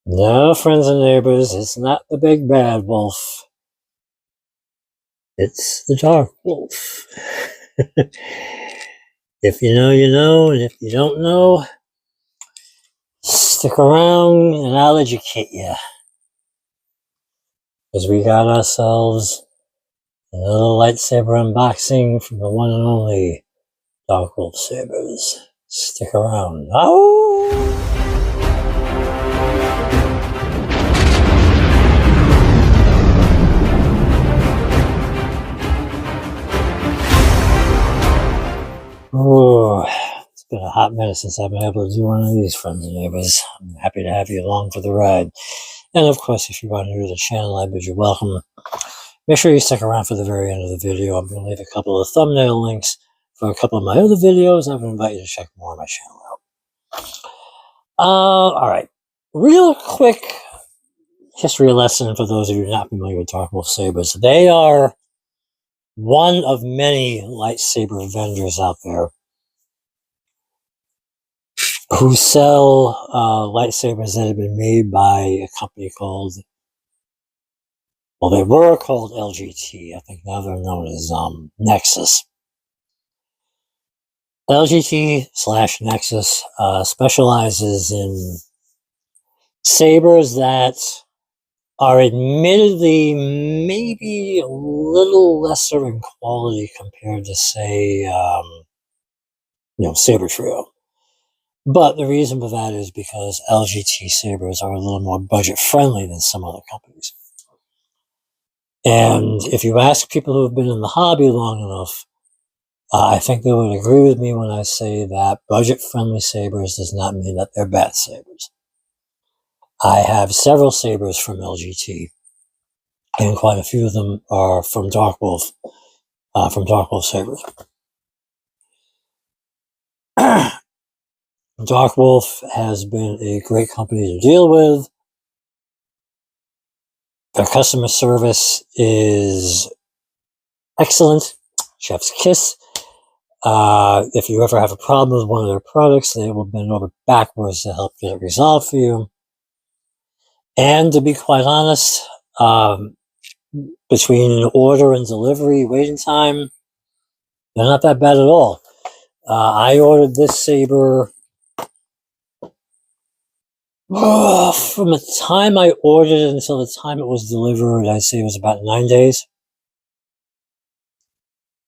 No, friends and neighbors, it's not the big bad wolf. It's the dark wolf. If you know, you know, and if you don't know, stick around and I'll educate you. Because we got ourselves another lightsaber unboxing from the one and only Darkwolf Sabers. Stick around. Oh! Oh, it's been a hot minute since I've been able to do one of these, friends and neighbors. I'm happy to have you along for the ride. And of course, if you are new to the channel, I bid you welcome. Make sure you stick around for the very end of the video. I'm going to leave a couple of thumbnail links for a couple of my other videos. I would invite you to check more on my channel out. Alright. Real quick history lesson for those of you not familiar with Darkwolf Sabers. They are one of many lightsaber vendors out there who sell lightsabers that have been made by a company called, well, they were called LGT. I think now they're known as Nexus. LGT/Nexus specializes in sabers that are admittedly maybe a little lesser in quality compared to, say, Saber Trio. But the reason for that is because LGT sabers are a little more budget friendly than some other companies. And if you ask people who have been in the hobby long enough, I think they would agree with me when I say that budget friendly sabers does not mean that they're bad sabers. I have several sabers from LGT, and quite a few of them are from Darkwolf Sabers. Darkwolf has been a great company to deal with. Their customer service is excellent. Chef's kiss. If you ever have a problem with one of their products, they will bend over backwards to help get it resolved for you. And to be quite honest, between order and delivery waiting time, they're not that bad at all. I ordered this saber from the time I ordered it until the time it was delivered. I'd say it was about 9 days.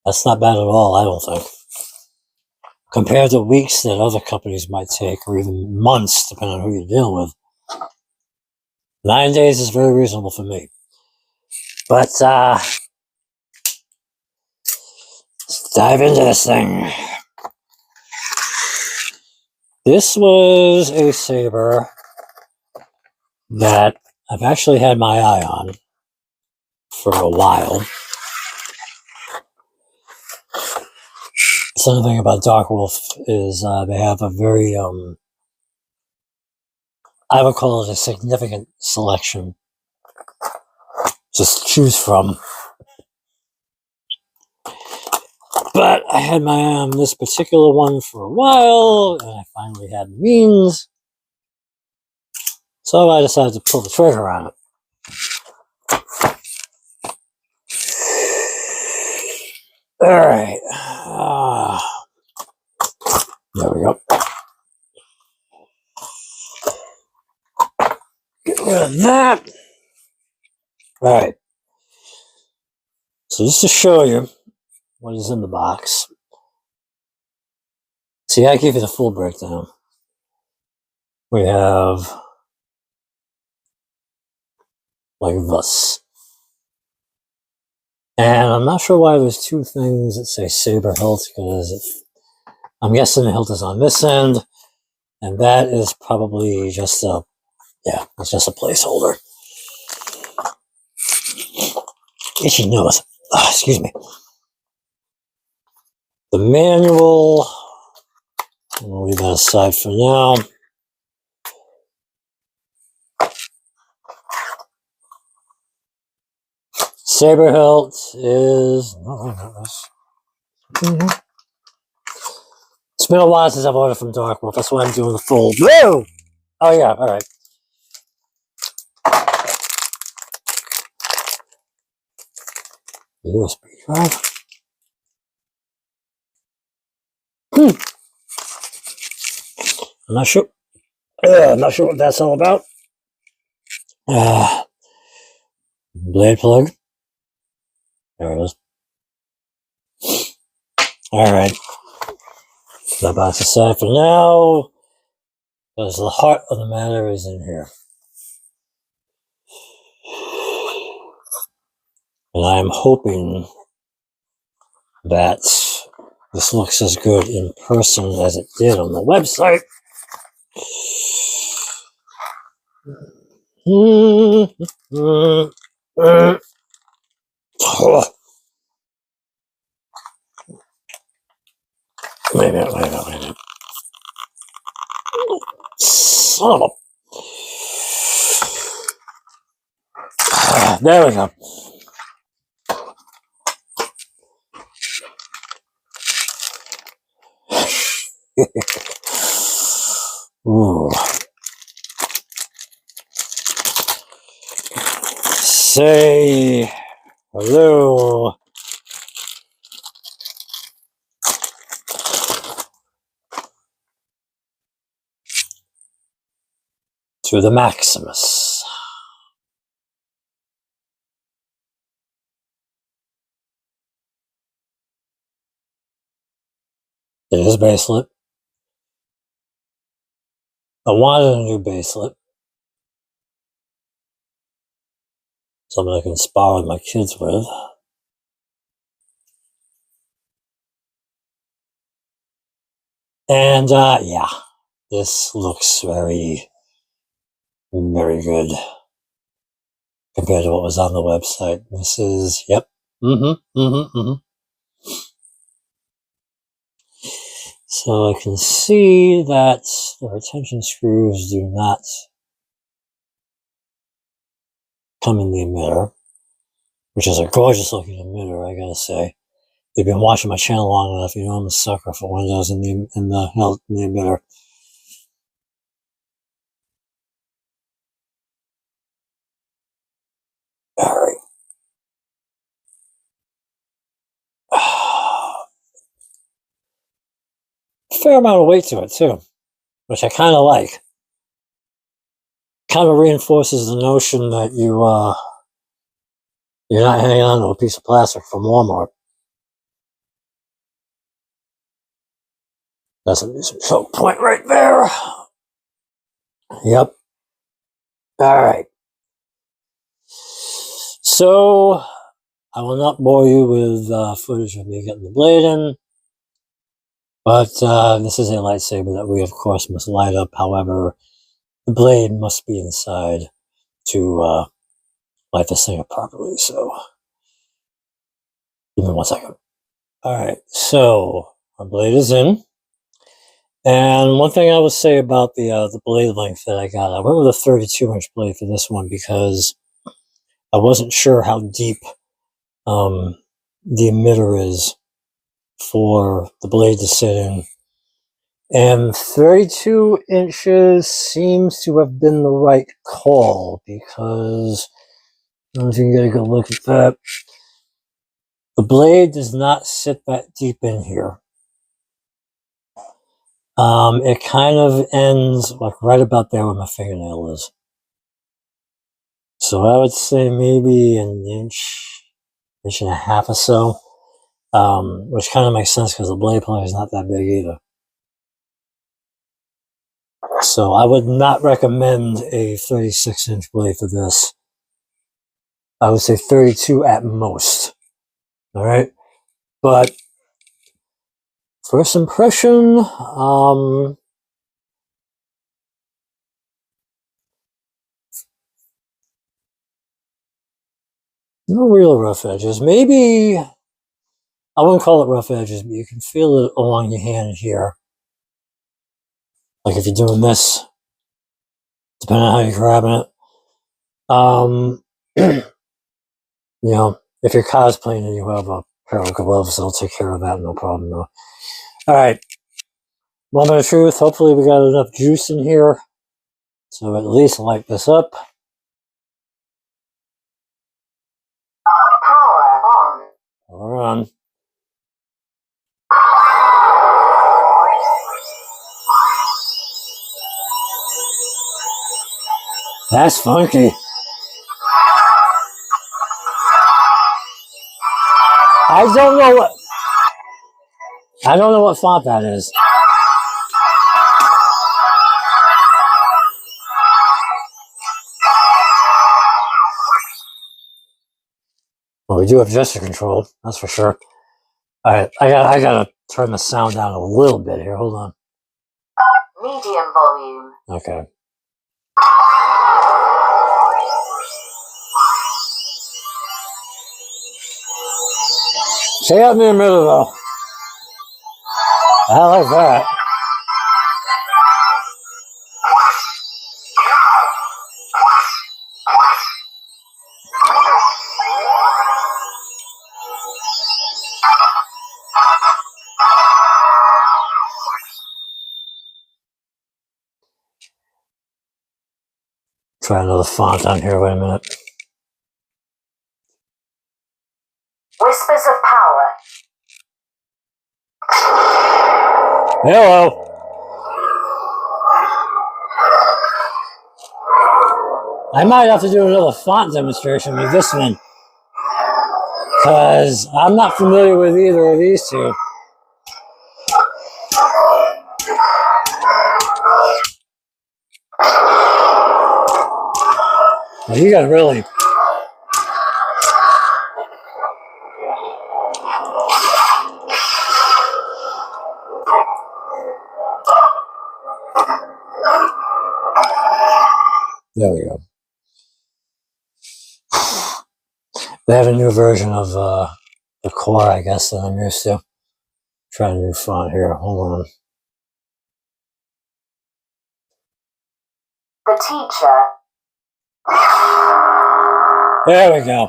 That's not bad at all, I don't think. Compared to weeks that other companies might take, or even months, depending on who you deal with. 9 days is very reasonable for me. But, let's dive into this thing. This was a saber that I've actually had my eye on for a while. Something thing about Darkwolf is they have a very, I would call it a significant selection to choose from. But I had my eye on this particular one for a while, and I finally had the means. So I decided to pull the trigger on it. Alright. There we go. Get rid of that. Alright. So just to show you what is in the box. See, I gave you the full breakdown. We have like this. And I'm not sure why there's two things that say saber hilt, because I'm guessing the hilt is on this end, and that is probably just a, it's just a placeholder. Itchy nose. Oh, excuse me. The manual, we'll leave that aside for now. Saber hilt is, It's been a while since I've ordered from Darkwolf. That's why I'm doing the full. Woo! Oh yeah, all right. USB drive. I'm not sure. I'm not sure what that's all about. Blade plug. There it is. Alright. That box aside for now, because the heart of the matter is in here. And I'm hoping that this looks as good in person as it did on the website. Oh. Wait a minute. Son of a... There we go. Ooh. Say hello to the Maximus. It is a bracelet. I wanted a new bracelet. Something I can spar with my kids with. And, yeah. This looks very, very good compared to what was on the website. This is, yep. So I can see that the retention screws do not come in the emitter, which is a gorgeous looking emitter, I gotta say. If you've been watching my channel long enough, you know I'm a sucker for windows in the emitter. Alright. Fair amount of weight to it too, which I kind of like. Kind of reinforces the notion that you're not hanging on to a piece of plastic from Walmart. That's a decent choke point right there. Yep. Alright. So, I will not bore you with footage of me getting the blade in. But this is a lightsaber that we, of course, must light up. However, the blade must be inside to light this thing up properly. So, give me 1 second. Alright, so our blade is in. And one thing I would say about the blade length that I got, I went with a 32-inch blade for this one because I wasn't sure how deep the emitter is for the blade to sit in. And 32 inches seems to have been the right call because, I don't know if you can get a good look at that. The blade does not sit that deep in here. It kind of ends like right about there where my fingernail is. So I would say maybe an inch and a half or so, which kind of makes sense because the blade plug is not that big either. So I would not recommend a 36-inch blade for this. I would say 32 at most. All right, but first impression, no real rough edges. Maybe I wouldn't call it rough edges, but you can feel it along your hand here. Like if you're doing this, depending on how you're grabbing it. You know, if you're cosplaying and you have a pair of gloves, they'll take care of that, no problem though. All right, moment of truth. Hopefully we got enough juice in here so at least light this up. Power on. We're on. That's funky. I don't know what font that is. Well, we do have gesture control, that's for sure. Alright, I gotta turn the sound down a little bit here. Hold on. Medium volume. Okay. Stay out near the middle though. I like that. Try another font on here. Wait a minute. Whispers of Power. Hello. I might have to do another font demonstration with this one, because I'm not familiar with either of these two. Well, you got really... There we go. They have a new version of the core, I guess, that I'm used to. Try a new font here. Hold on. The Teacher. There we go.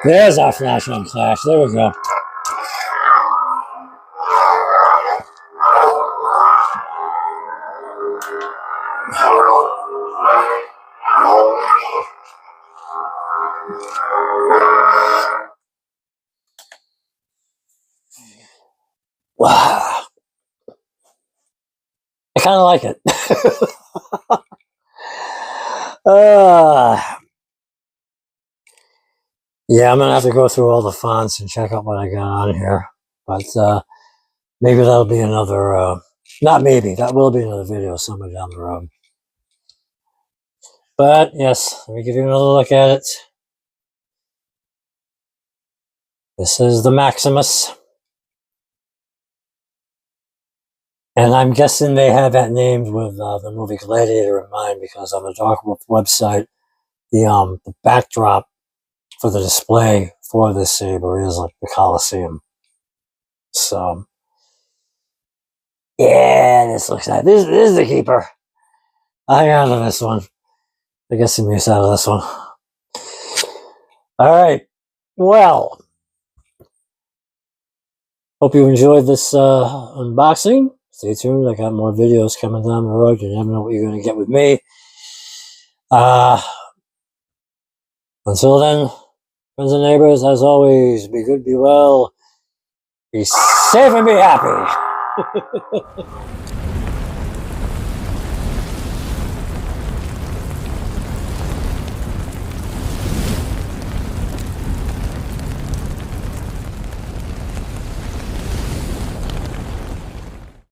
There's our flash on Clash. There we go. Wow. I kind of like it. Yeah, I'm going to have to go through all the fonts and check out what I got on here. But maybe that'll be another... not maybe. That will be another video somewhere down the road. But, yes, let me give you another look at it. This is the Maximus. And I'm guessing they have that named with the movie Gladiator in mind, because on the Darkwolf website, the backdrop for the display for this saber is like the Colosseum. So, yeah, this looks like this is the keeper. I got on this one. I get some use out of this one. All right. Well, hope you enjoyed this unboxing. Stay tuned. I got more videos coming down the road. You never know what you're going to get with me. Until then, friends and neighbors, as always, be good, be well, be safe, and be happy.